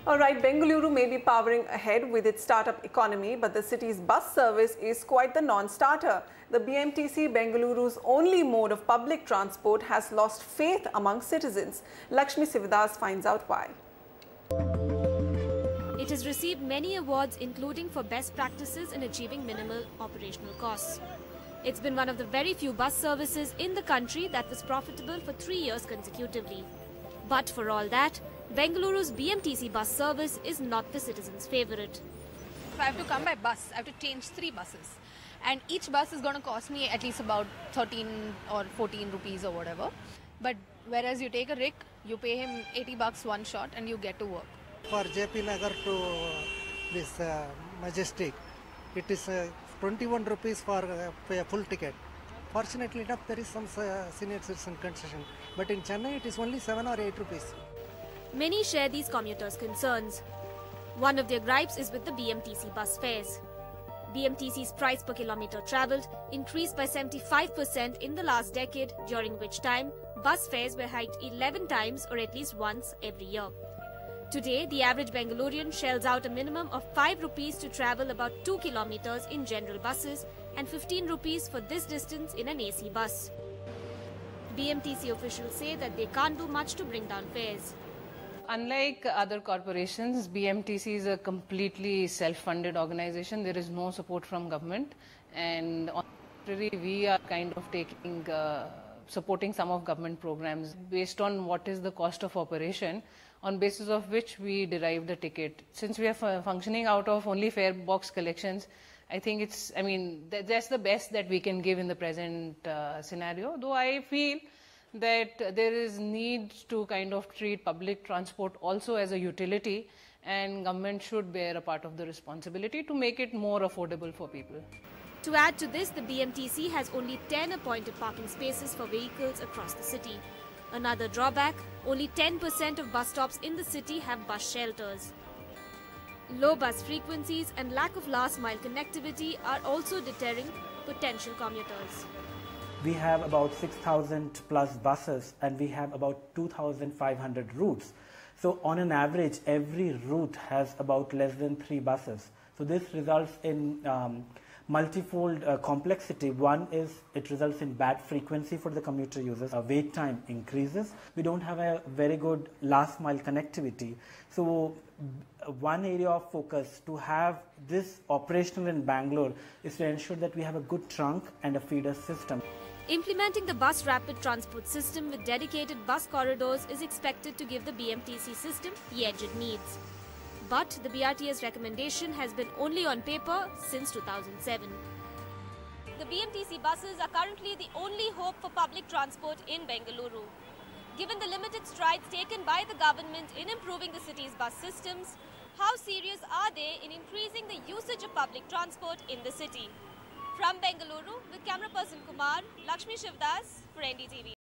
All right, Bengaluru may be powering ahead with its startup economy, but the city's bus service is quite the non-starter. The BMTC, Bengaluru's only mode of public transport, has lost faith among citizens. Lakshmi Sivadas finds out why. It has received many awards, including for best practices in achieving minimal operational costs. It's been one of the very few bus services in the country that was profitable for 3 years consecutively. But for all that, Bengaluru's BMTC bus service is not the citizens' favourite. If I have to come by bus, I have to change 3 buses. And each bus is going to cost me at least about 13 or 14 rupees or whatever. But whereas you take a Rick, you pay him 80 bucks one shot and you get to work. For JP Nagar to this Majestic, it is 21 rupees for a full ticket. Fortunately enough, there is some senior citizen concession. But in Chennai, it is only 7 or 8 rupees. Many share these commuters' concerns. One of their gripes is with the BMTC bus fares. BMTC's price per kilometre travelled increased by 75% in the last decade, during which time bus fares were hiked 11 times or at least once every year. Today, the average Bengalurian shells out a minimum of 5 rupees to travel about 2 kilometres in general buses and 15 rupees for this distance in an AC bus. BMTC officials say that they can't do much to bring down fares. Unlike other corporations, BMTC is a completely self-funded organization. There is no support from government, and on the contrary, we are kind of supporting some of government programs based on what is the cost of operation, on basis of which we derive the ticket. Since we are functioning out of only fare box collections, I think that's the best that we can give in the present scenario. Though I feel that there is need to kind of treat public transport also as a utility, and government should bear a part of the responsibility to make it more affordable for people. To add to this, the BMTC has only 10 appointed parking spaces for vehicles across the city. Another drawback, only 10% of bus stops in the city have bus shelters. Low bus frequencies and lack of last-mile connectivity are also deterring potential commuters. We have about 6,000 plus buses and we have about 2,500 routes. So on an average, every route has about less than 3 buses. So this results in multifold complexity. One is it results in bad frequency for the commuter users. Our wait time increases. We don't have a very good last mile connectivity. So one area of focus to have this operational in Bangalore is to ensure that we have a good trunk and a feeder system. Implementing the bus rapid transport system with dedicated bus corridors is expected to give the BMTC system the edge it needs. But the BRT's recommendation has been only on paper since 2007. The BMTC buses are currently the only hope for public transport in Bengaluru. Given the limited strides taken by the government in improving the city's bus systems, how serious are they in increasing the usage of public transport in the city? From Bengaluru, with camera person Kumar, Lakshmi Sivadas for NDTV.